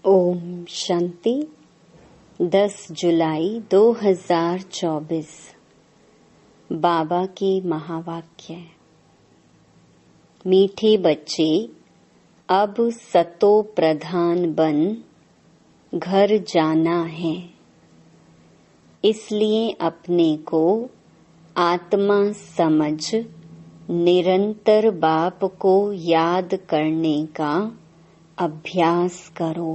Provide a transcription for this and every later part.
ओम शांति। 10 जुलाई 2024 बाबा के महावाक्य। मीठे बच्चे, अब सतो प्रधान बन घर जाना है, इसलिए अपने को आत्मा समझ निरंतर बाप को याद करने का अभ्यास करो।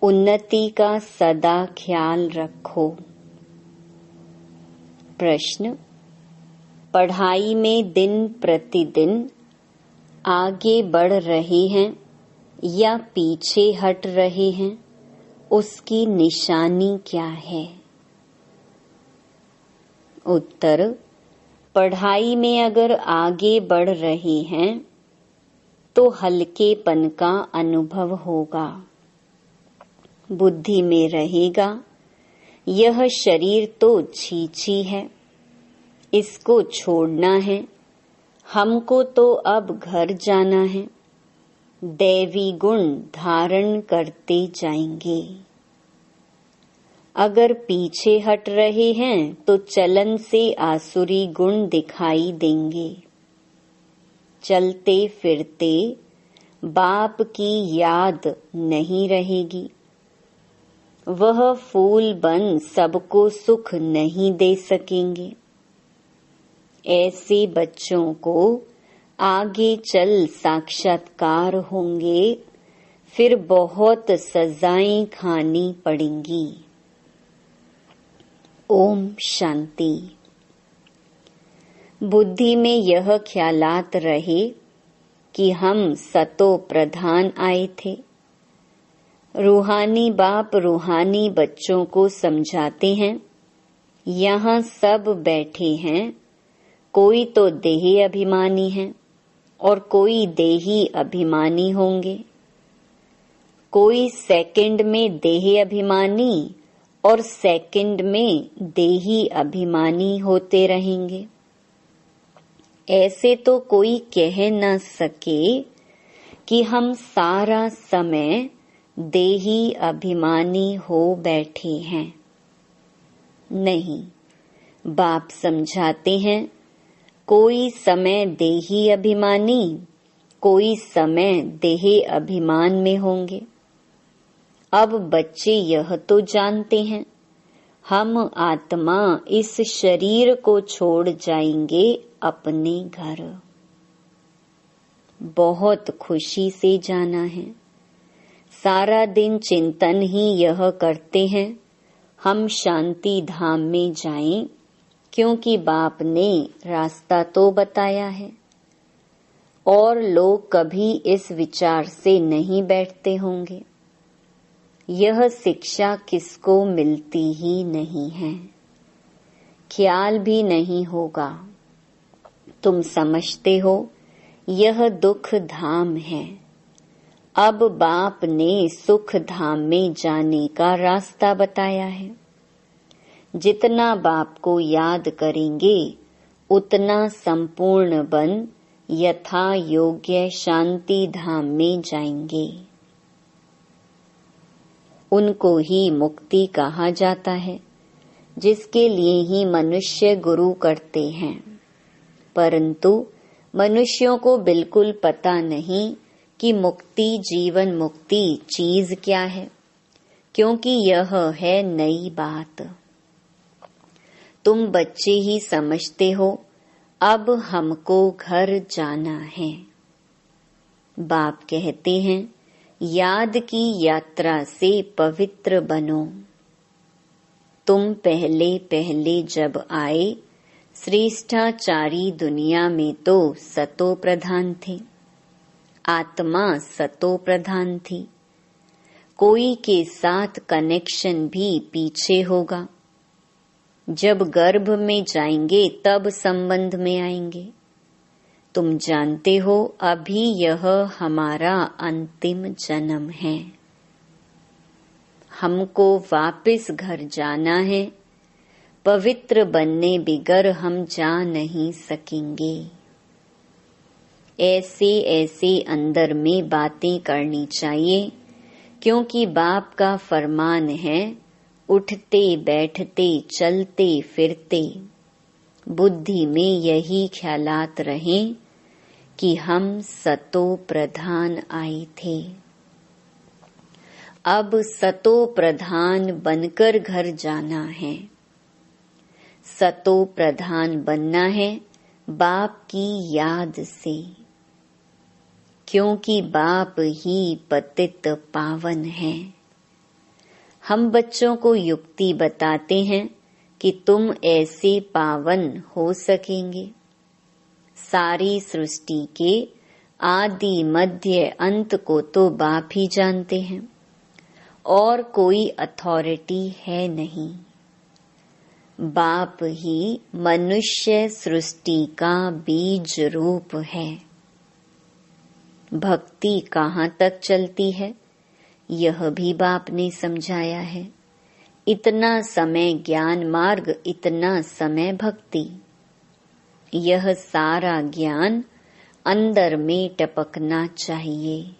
उन्नति का सदा ख्याल रखो। प्रश्न: पढ़ाई में दिन प्रतिदिन आगे बढ़ रहे हैं या पीछे हट रहे हैं, उसकी निशानी क्या है? उत्तर: पढ़ाई में अगर आगे बढ़ रहे हैं तो हल्केपन का अनुभव होगा। बुद्धि में रहेगा, यह शरीर तो छीछी है, इसको छोड़ना है, हमको तो अब घर जाना है। दैवी गुण धारण करते जाएंगे। अगर पीछे हट रहे हैं तो चलन से आसुरी गुण दिखाई देंगे। चलते फिरते बाप की याद नहीं रहेगी। वह फूल बन सबको सुख नहीं दे सकेंगे। ऐसे बच्चों को आगे चल साक्षात्कार होंगे, फिर बहुत सजाएं खानी पड़ेंगी। ओम शांति। बुद्धि में यह ख्यालात रहे कि हम सतो प्रधान आए थे। रूहानी बाप रूहानी बच्चों को समझाते हैं, यहाँ सब बैठे हैं, कोई तो देही अभिमानी है और कोई देही अभिमानी होंगे। कोई सेकंड में देही अभिमानी और सेकंड में देही अभिमानी होते रहेंगे। ऐसे तो कोई कह न सके कि हम सारा समय देही अभिमानी हो बैठे हैं। नहीं, बाप समझाते हैं, कोई समय देही अभिमानी, कोई समय देही अभिमान में होंगे। अब बच्चे यह तो जानते हैं, हम आत्मा इस शरीर को छोड़ जाएंगे अपने घर। बहुत खुशी से जाना है। सारा दिन चिंतन ही यह करते हैं, हम शांति धाम में जाएं, क्योंकि बाप ने रास्ता तो बताया है। और लोग कभी इस विचार से नहीं बैठते होंगे। यह शिक्षा किसको मिलती ही नहीं है, ख्याल भी नहीं होगा। तुम समझते हो यह दुख धाम है। अब बाप ने सुख धाम में जाने का रास्ता बताया है। जितना बाप को याद करेंगे उतना संपूर्ण बन यथा योग्य शांति धाम में जाएंगे। उनको ही मुक्ति कहा जाता है, जिसके लिए ही मनुष्य गुरु करते हैं। परंतु मनुष्यों को बिल्कुल पता नहीं कि मुक्ति, जीवन मुक्ति चीज क्या है, क्योंकि यह है नई बात। तुम बच्चे ही समझते हो, अब हमको घर जाना है। बाप कहते हैं, याद की यात्रा से पवित्र बनो। तुम पहले पहले जब आए, श्रेष्ठाचारी दुनिया में तो सतो प्रधान थे, आत्मा सतो प्रधान थी। कोई के साथ कनेक्शन भी पीछे होगा। जब गर्भ में जाएंगे तब संबंध में आएंगे। तुम जानते हो अभी यह हमारा अंतिम जन्म है। हमको वापस घर जाना है। पवित्र बनने बिगर हम जा नहीं सकेंगे। ऐसे ऐसे अंदर में बातें करनी चाहिए, क्योंकि बाप का फरमान है, उठते बैठते चलते फिरते बुद्धि में यही ख्यालात रहें कि हम सतो प्रधान आए थे। अब सतो प्रधान बनकर घर जाना है। सतो प्रधान बनना है बाप की याद से, क्योंकि बाप ही पतित पावन है। हम बच्चों को युक्ति बताते हैं कि तुम ऐसे पावन हो सकेंगे। सारी सृष्टि के आदि मध्य अंत को तो बाप ही जानते हैं और कोई अथॉरिटी है नहीं। बाप ही मनुष्य सृष्टि का बीज रूप है। भक्ति कहाँ तक चलती है यह भी बाप ने समझाया है। इतना समय ज्ञान मार्ग, इतना समय भक्ति। यह सारा ज्ञान अंदर में टपकना चाहिए।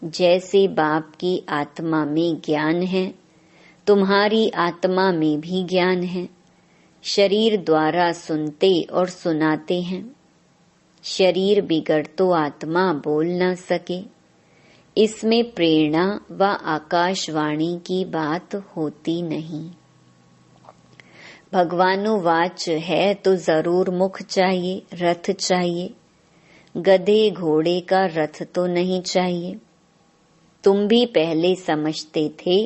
जैसे बाप की आत्मा में ज्ञान है, तुम्हारी आत्मा में भी ज्ञान है। शरीर द्वारा सुनते और सुनाते हैं। शरीर बिगड़ तो आत्मा बोल न सके। इसमें प्रेरणा व आकाशवाणी की बात होती नहीं। भगवानुवाच है तो जरूर मुख चाहिए, रथ चाहिए। गधे घोड़े का रथ तो नहीं चाहिए। तुम भी पहले समझते थे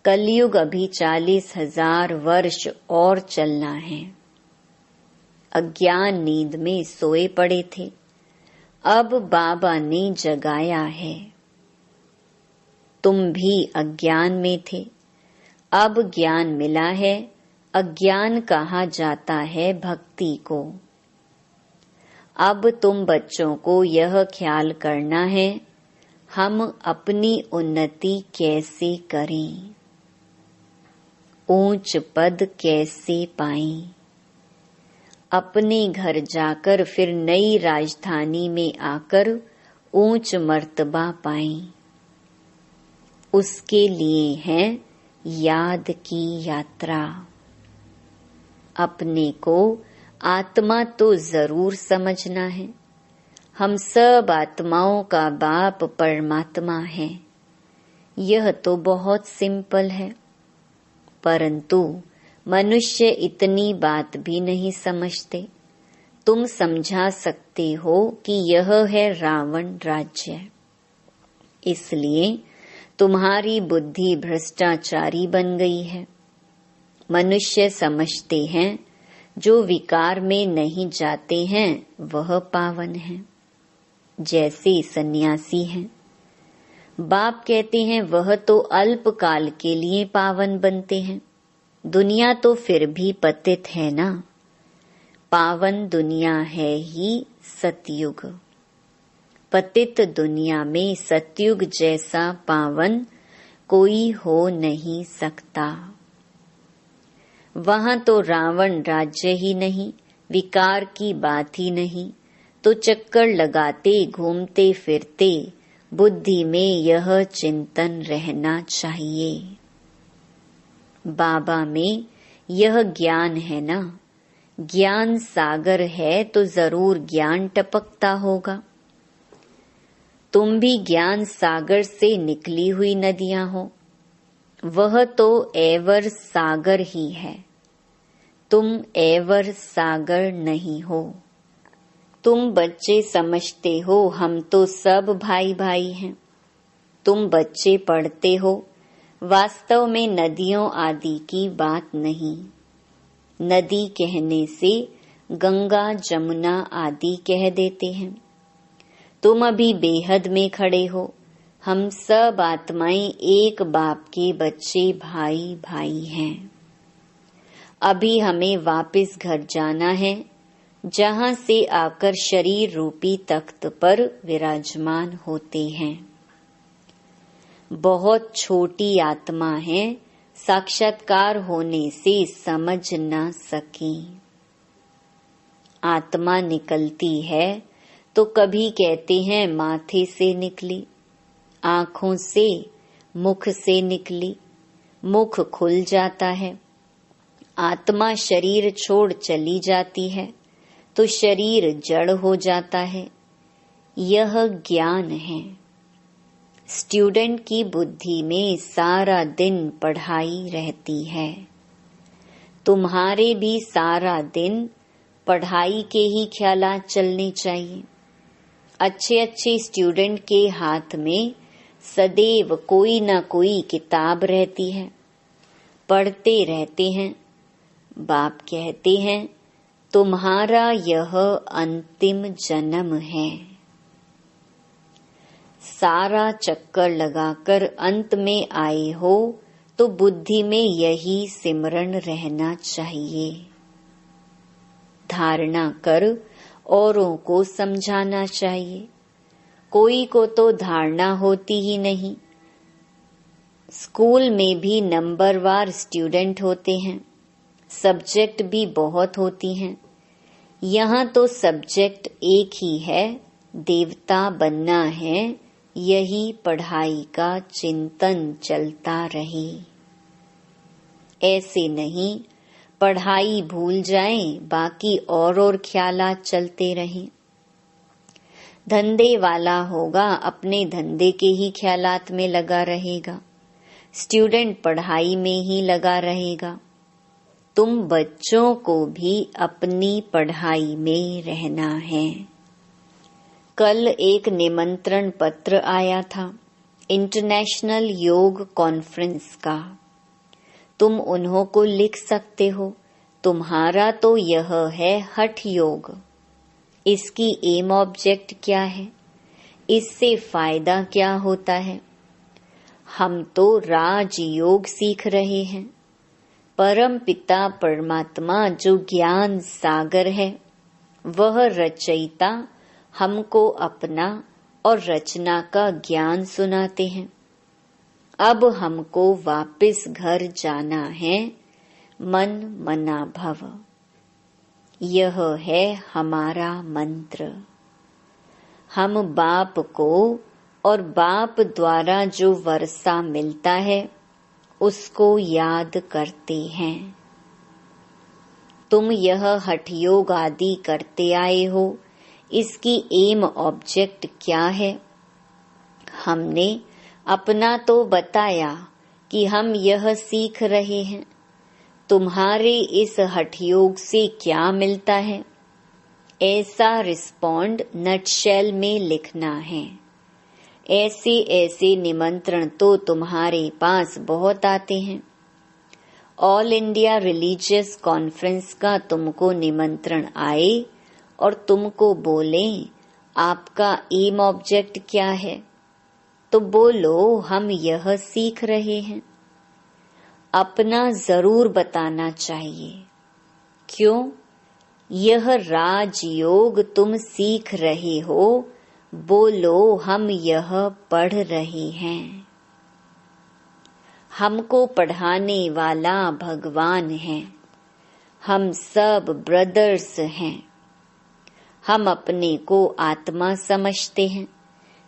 कलयुग अभी 40,000 वर्ष और चलना है। अज्ञान नींद में सोए पड़े थे, अब बाबा ने जगाया है। तुम भी अज्ञान में थे, अब ज्ञान मिला है। अज्ञान कहा जाता है भक्ति को। अब तुम बच्चों को यह ख्याल करना है, हम अपनी उन्नति कैसे करें, ऊंच पद कैसे पाएं। अपने घर जाकर फिर नई राजधानी में आकर ऊंच मर्तबा पाएं। उसके लिए है याद की यात्रा। अपने को आत्मा तो जरूर समझना है। हम सब आत्माओं का बाप परमात्मा है। यह तो बहुत सिंपल है, परंतु मनुष्य इतनी बात भी नहीं समझते। तुम समझा सकते हो कि यह है रावण राज्य, इसलिए तुम्हारी बुद्धि भ्रष्टाचारी बन गई है। मनुष्य समझते हैं जो विकार में नहीं जाते हैं वह पावन है। जैसे सन्यासी हैं, बाप कहते हैं वह तो अल्प काल के लिए पावन बनते हैं। दुनिया तो फिर भी पतित है ना। पावन दुनिया है ही सतयुग। पतित दुनिया में सतयुग जैसा पावन कोई हो नहीं सकता। वहां तो रावण राज्य ही नहीं, विकार की बात ही नहीं, तो चक्कर लगाते घूमते फिरते बुद्धि में यह चिंतन रहना चाहिए। बाबा में यह ज्ञान है ना। ज्ञान सागर है तो जरूर ज्ञान टपकता होगा। तुम भी ज्ञान सागर से निकली हुई नदियां हो। वह तो एवर सागर ही है। तुम एवर सागर नहीं हो। तुम बच्चे समझते हो हम तो सब भाई भाई हैं। तुम बच्चे पढ़ते हो, वास्तव में नदियों आदि की बात नहीं। नदी कहने से गंगा जमुना आदि कह देते हैं। तुम अभी बेहद में खड़े हो। हम सब आत्माएं एक बाप के बच्चे भाई भाई हैं। अभी हमें वापस घर जाना है, जहां से आकर शरीर रूपी तख्त पर विराजमान होते हैं। बहुत छोटी आत्मा है, साक्षात्कार होने से समझ न सके। आत्मा निकलती है तो कभी कहते हैं माथे से निकली, आँखों से, मुख से निकली, मुख खुल जाता है, आत्मा शरीर छोड़ चली जाती है तो शरीर जड़ हो जाता है। यह ज्ञान है। स्टूडेंट की बुद्धि में सारा दिन पढ़ाई रहती है। तुम्हारे भी सारा दिन पढ़ाई के ही ख्यालात चलने चाहिए। अच्छे अच्छे स्टूडेंट के हाथ में सदैव कोई ना कोई किताब रहती है, पढ़ते रहते हैं। बाप कहते हैं तुम्हारा यह अंतिम जन्म है। सारा चक्कर लगाकर अंत में आए हो तो बुद्धि में यही सिमरण रहना चाहिए। धारणा कर औरों को समझाना चाहिए। कोई को तो धारणा होती ही नहीं। स्कूल में भी नंबरवार स्टूडेंट होते हैं, सब्जेक्ट भी बहुत होती हैं। यहाँ तो सब्जेक्ट एक ही है, देवता बनना है। यही पढ़ाई का चिंतन चलता रहे। ऐसे नहीं पढ़ाई भूल जाएं, बाकी और ख्यालात चलते रहें। धंधे वाला होगा, अपने धंधे के ही ख्यालात में लगा रहेगा। स्टूडेंट पढ़ाई में ही लगा रहेगा। तुम बच्चों को भी अपनी पढ़ाई में रहना है। कल एक निमंत्रण पत्र आया था इंटरनेशनल योग कॉन्फ्रेंस का। तुम उन्हों को लिख सकते हो। तुम्हारा तो यह है हठ योग। इसकी एम ऑब्जेक्ट क्या है? इससे फायदा क्या होता है? हम तो राजयोग सीख रहे हैं। परम पिता परमात्मा जो ज्ञान सागर है, वह रचयिता हमको अपना और रचना का ज्ञान सुनाते हैं। अब हमको वापस घर जाना है। मन मना भव, यह है हमारा मंत्र। हम बाप को और बाप द्वारा जो वर्षा मिलता है उसको याद करते हैं। तुम यह हठयोग आदि करते आए हो, इसकी एम ऑब्जेक्ट क्या है? हमने अपना तो बताया कि हम यह सीख रहे हैं। तुम्हारे इस हठयोग से क्या मिलता है? ऐसा रिस्पॉन्ड नटशेल में लिखना है। ऐसे ऐसे निमंत्रण तो तुम्हारे पास बहुत आते हैं। ऑल इंडिया रिलीजियस कॉन्फ्रेंस का तुमको निमंत्रण आए और तुमको बोले आपका एम ऑब्जेक्ट क्या है, तो बोलो हम यह सीख रहे हैं। अपना जरूर बताना चाहिए। क्यों? यह राजयोग तुम सीख रहे हो। बोलो हम यह पढ़ रहे हैं। हमको पढ़ाने वाला भगवान है। हम सब ब्रदर्स हैं। हम अपने को आत्मा समझते हैं।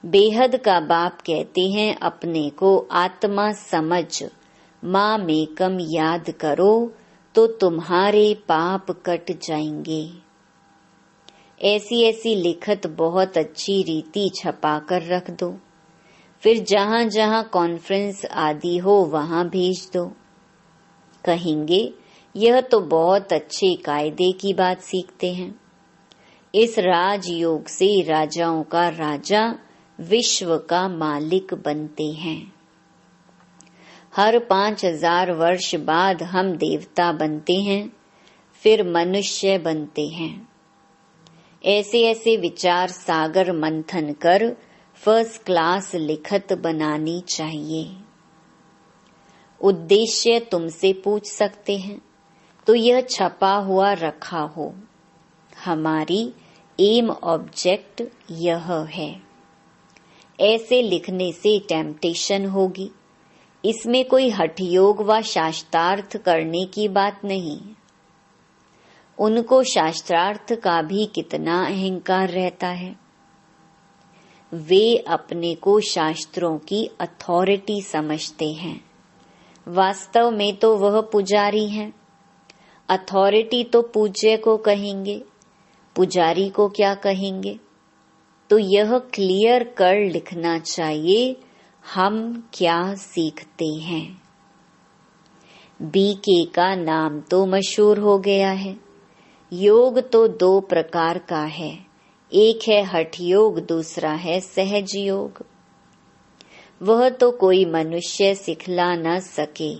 बेहद का बाप कहते हैं अपने को आत्मा समझ मामेकम याद करो तो तुम्हारे पाप कट जाएंगे। ऐसी ऐसी लिखत बहुत अच्छी रीति छपाकर रख दो। फिर जहाँ जहाँ कॉन्फ्रेंस आदि हो वहाँ भेज दो। कहेंगे यह तो बहुत अच्छे कायदे की बात सीखते हैं। इस राजयोग से राजाओं का राजा विश्व का मालिक बनते हैं। हर 5000 वर्ष बाद हम देवता बनते हैं, फिर मनुष्य बनते हैं। ऐसे ऐसे विचार सागर मंथन कर फर्स्ट क्लास लिखत बनानी चाहिए। उद्देश्य तुमसे पूछ सकते हैं तो यह छपा हुआ रखा हो। हमारी एम ऑब्जेक्ट यह है। ऐसे लिखने से टेम्पटेशन होगी। इसमें कोई हठयोग व शास्त्रार्थ करने की बात नहीं। उनको शास्त्रार्थ का भी कितना अहंकार रहता है। वे अपने को शास्त्रों की अथॉरिटी समझते हैं। वास्तव में तो वह पुजारी हैं। अथॉरिटी तो पूज्य को कहेंगे, पुजारी को क्या कहेंगे? तो यह क्लियर कर लिखना चाहिए हम क्या सीखते हैं। बीके का नाम तो मशहूर हो गया है। योग तो 2 प्रकार का है, एक है हठ योग, दूसरा है सहज योग। वह तो कोई मनुष्य सिखला न सके।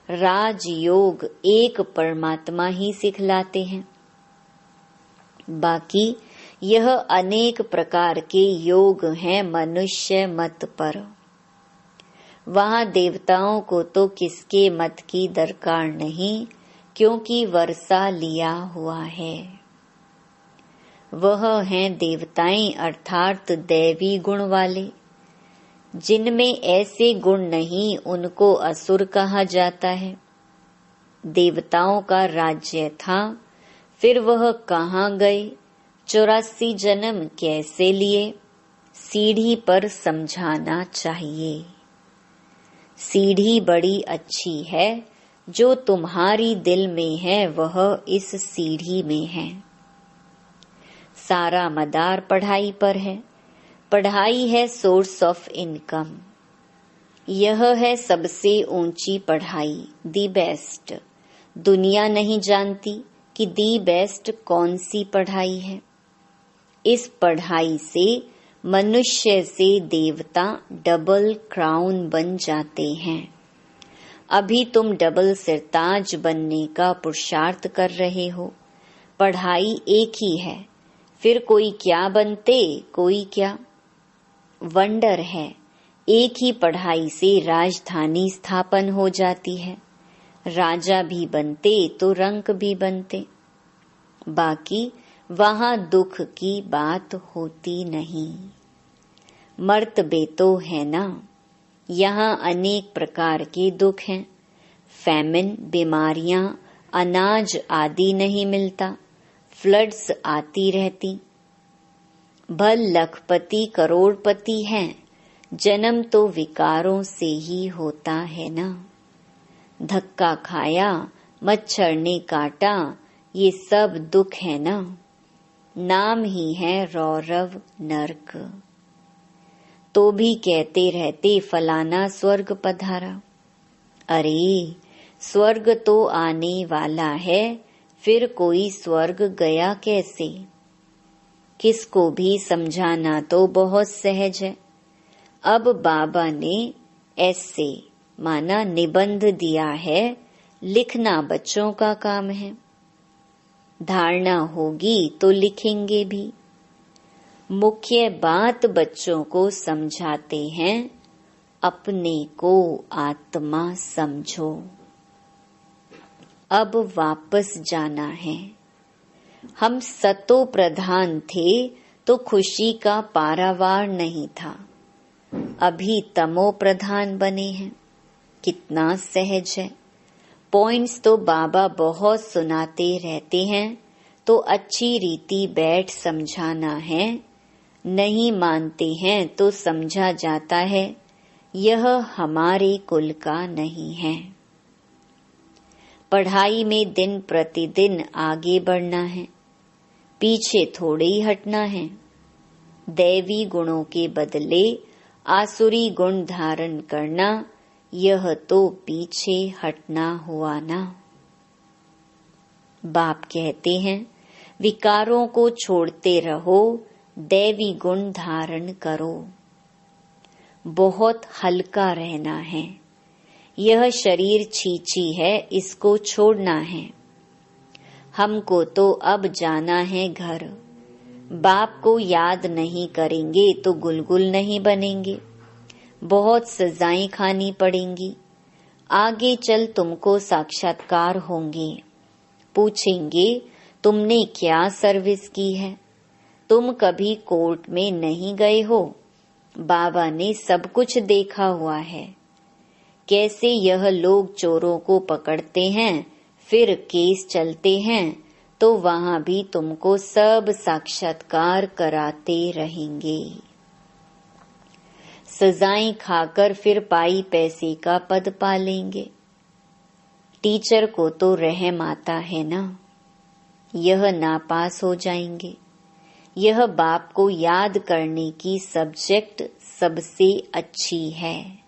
राजयोग एक परमात्मा ही सिखलाते हैं। बाकी यह अनेक प्रकार के योग हैं मनुष्य मत पर। वहां देवताओं को तो किसके मत की दरकार नहीं, क्योंकि वर्षा लिया हुआ है। वह हैं देवताएं अर्थात दैवी गुण वाले। जिनमें ऐसे गुण नहीं उनको असुर कहा जाता है। देवताओं का राज्य था, फिर वह कहाँ गए, 84 जन्म कैसे लिए, सीढ़ी पर समझाना चाहिए। सीढ़ी बड़ी अच्छी है, जो तुम्हारी दिल में है वह इस सीढ़ी में है। सारा मदार पढ़ाई पर है। पढ़ाई है सोर्स ऑफ इनकम। यह है सबसे ऊंची पढ़ाई, दी बेस्ट। दुनिया नहीं जानती कि दी बेस्ट कौन सी पढ़ाई है। इस पढ़ाई से मनुष्य से देवता डबल क्राउन बन जाते हैं। अभी तुम डबल सिरताज बनने का पुरुषार्थ कर रहे हो। पढ़ाई एक ही है, फिर कोई क्या बनते, कोई क्या। वंडर है, एक ही पढ़ाई से राजधानी स्थापन हो जाती है। राजा भी बनते तो रंक भी बनते। बाकी वहां दुख की बात होती नहीं। मर्तबे तो है ना। यहाँ अनेक प्रकार के दुख हैं। फैमिन, बीमारियां, अनाज आदि नहीं मिलता, फ्लड्स आती रहती। भल लखपति करोड़पति हैं, जन्म तो विकारों से ही होता है ना। धक्का खाया, मच्छर ने काटा, ये सब दुख है ना। नाम ही है रौरव नरक। तो भी कहते रहते फलाना स्वर्ग पधारा। अरे स्वर्ग तो आने वाला है, फिर कोई स्वर्ग गया कैसे? किसको भी समझाना तो बहुत सहज है। अब बाबा ने ऐसे माना निबंध दिया है, लिखना बच्चों का काम है। धारणा होगी तो लिखेंगे भी। मुख्य बात बच्चों को समझाते हैं, अपने को आत्मा समझो। अब वापस जाना है। हम सतो प्रधान थे तो खुशी का पारावार नहीं था। अभी तमो प्रधान बने हैं। कितना सहज है। पॉइंट्स तो बाबा बहुत सुनाते रहते हैं, तो अच्छी रीति बैठ समझाना है। नहीं मानते हैं तो समझा जाता है, यह हमारे कुल का नहीं है। पढ़ाई में दिन प्रतिदिन आगे बढ़ना है, पीछे थोड़े ही हटना है। दैवी गुणों के बदले आसुरी गुण धारण करना, यह तो पीछे हटना हुआ ना। बाप कहते हैं, विकारों को छोड़ते रहो, दैवी गुण धारण करो। बहुत हल्का रहना है। यह शरीर छीछी है, इसको छोड़ना है। हमको तो अब जाना है घर। बाप को याद नहीं करेंगे तो गुलगुल नहीं बनेंगे। बहुत सजाएं खानी पड़ेंगी। आगे चल तुमको साक्षात्कार होंगे। पूछेंगे तुमने क्या सर्विस की है। तुम कभी कोर्ट में नहीं गए हो। बाबा ने सब कुछ देखा हुआ है। कैसे यह लोग चोरों को पकड़ते हैं, फिर केस चलते हैं, तो वहां भी तुमको सब साक्षात्कार कराते रहेंगे। सजाएं खाकर फिर पाई पैसे का पद पा लेंगे। टीचर को तो रहम आता है ना, यह नापास हो जाएंगे। यह बाप को याद करने की सब्जेक्ट सबसे अच्छी है,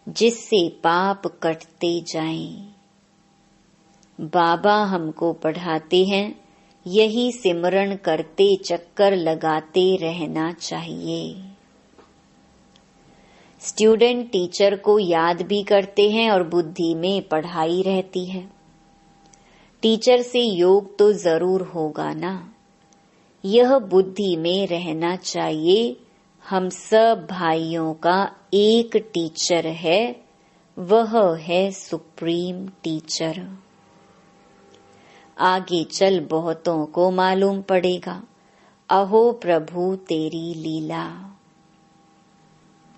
जिससे पाप कटते जाएं। बाबा हमको पढ़ाते हैं, यही सिमरण करते चक्कर लगाते रहना चाहिए। स्टूडेंट टीचर को याद भी करते हैं और बुद्धि में पढ़ाई रहती है। टीचर से योग तो जरूर होगा ना, यह बुद्धि में रहना चाहिए। हम सब भाइयों का एक टीचर है, वह है सुप्रीम टीचर। आगे चल बहुतों को मालूम पड़ेगा, अहो प्रभु तेरी लीला।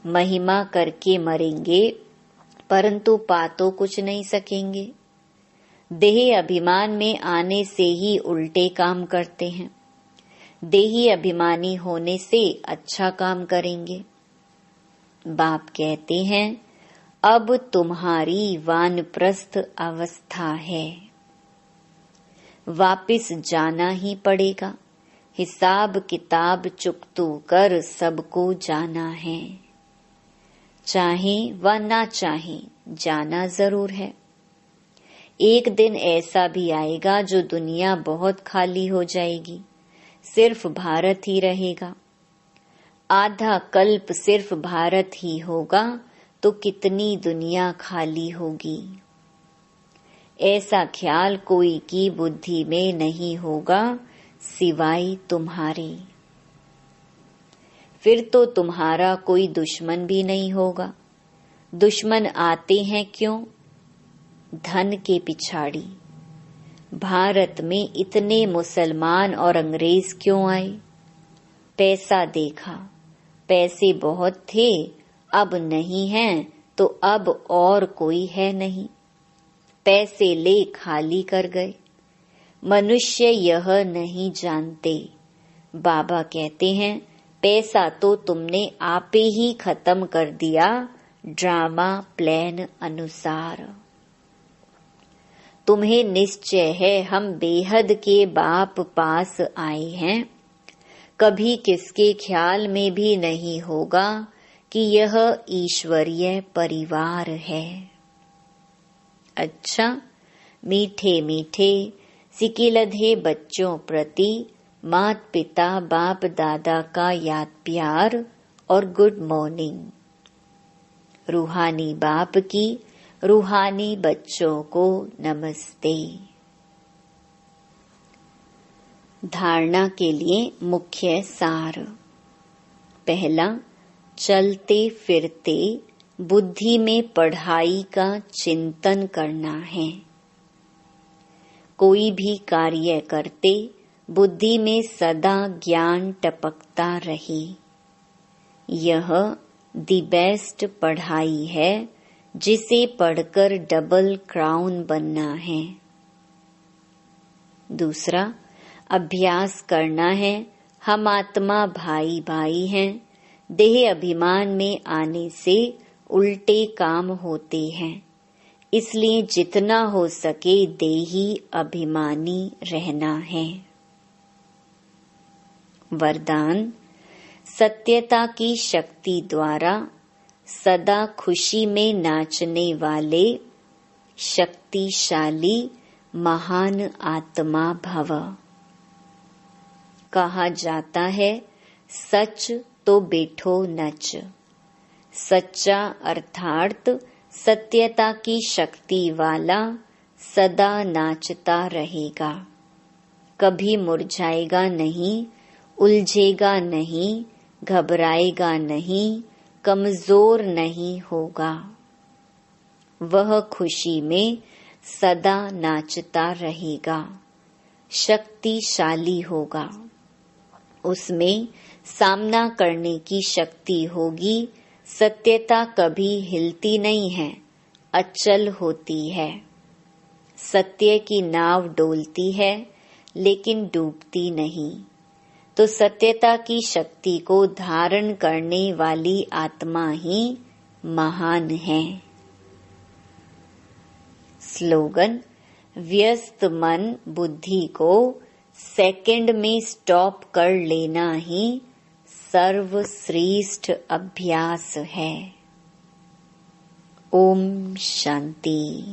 महिमा करके मरेंगे, परंतु पा तो कुछ नहीं सकेंगे। देही अभिमान में आने से ही उल्टे काम करते हैं। देही अभिमानी होने से अच्छा काम करेंगे। बाप कहते हैं, अब तुम्हारी वानप्रस्थ अवस्था है, वापिस जाना ही पड़ेगा। हिसाब किताब चुकतू कर सबको जाना है। चाहे व ना चाहे जाना जरूर है। एक दिन ऐसा भी आएगा जो दुनिया बहुत खाली हो जाएगी, सिर्फ भारत ही रहेगा। आधा कल्प सिर्फ भारत ही होगा तो कितनी दुनिया खाली होगी। ऐसा ख्याल कोई की बुद्धि में नहीं होगा सिवाय तुम्हारे। फिर तो तुम्हारा कोई दुश्मन भी नहीं होगा। दुश्मन आते हैं क्यों? धन के पिछाड़ी। भारत में इतने मुसलमान और अंग्रेज क्यों आए? पैसा देखा, पैसे बहुत थे, अब नहीं हैं तो अब और कोई है नहीं। पैसे ले खाली कर गए। मनुष्य यह नहीं जानते। बाबा कहते हैं, पैसा तो तुमने आपे ही खत्म कर दिया ड्रामा प्लान अनुसार। तुम्हें निश्चय है हम बेहद के बाप पास आए हैं। कभी किसके ख्याल में भी नहीं होगा कि यह ईश्वरीय परिवार है। अच्छा, मीठे मीठे सिकिलधे बच्चों प्रति मात पिता बाप दादा का याद प्यार और गुड मॉर्निंग। रूहानी बाप की रूहानी बच्चों को नमस्ते। धारणा के लिए मुख्य सार। पहला, चलते फिरते बुद्धि में पढ़ाई का चिंतन करना है। कोई भी कार्य करते बुद्धि में सदा ज्ञान टपकता रहे। यह दी बेस्ट पढ़ाई है, जिसे पढ़कर डबल क्राउन बनना है। दूसरा, अभ्यास करना है। हम आत्मा भाई भाई हैं। देह अभिमान में आने से उल्टे काम होते हैं, इसलिए जितना हो सके देही अभिमानी रहना है। वरदान, सत्यता की शक्ति द्वारा सदा खुशी में नाचने वाले शक्तिशाली महान आत्मा भव। कहा जाता है, सच तो बैठो नच। सच्चा अर्थात सत्यता की शक्ति वाला सदा नाचता रहेगा, कभी मुरझाएगा नहीं, उलझेगा नहीं, घबराएगा नहीं, कमजोर नहीं होगा। वह खुशी में सदा नाचता रहेगा, शक्तिशाली होगा। उसमें सामना करने की शक्ति होगी। सत्यता कभी हिलती नहीं है, अचल होती है। सत्य की नाव डोलती है, लेकिन डूबती नहीं। तो सत्यता की शक्ति को धारण करने वाली आत्मा ही महान है। स्लोगन: व्यस्त मन बुद्धि को सेकंड में स्टॉप कर लेना ही सर्वश्रेष्ठ अभ्यास है। ओम शांति।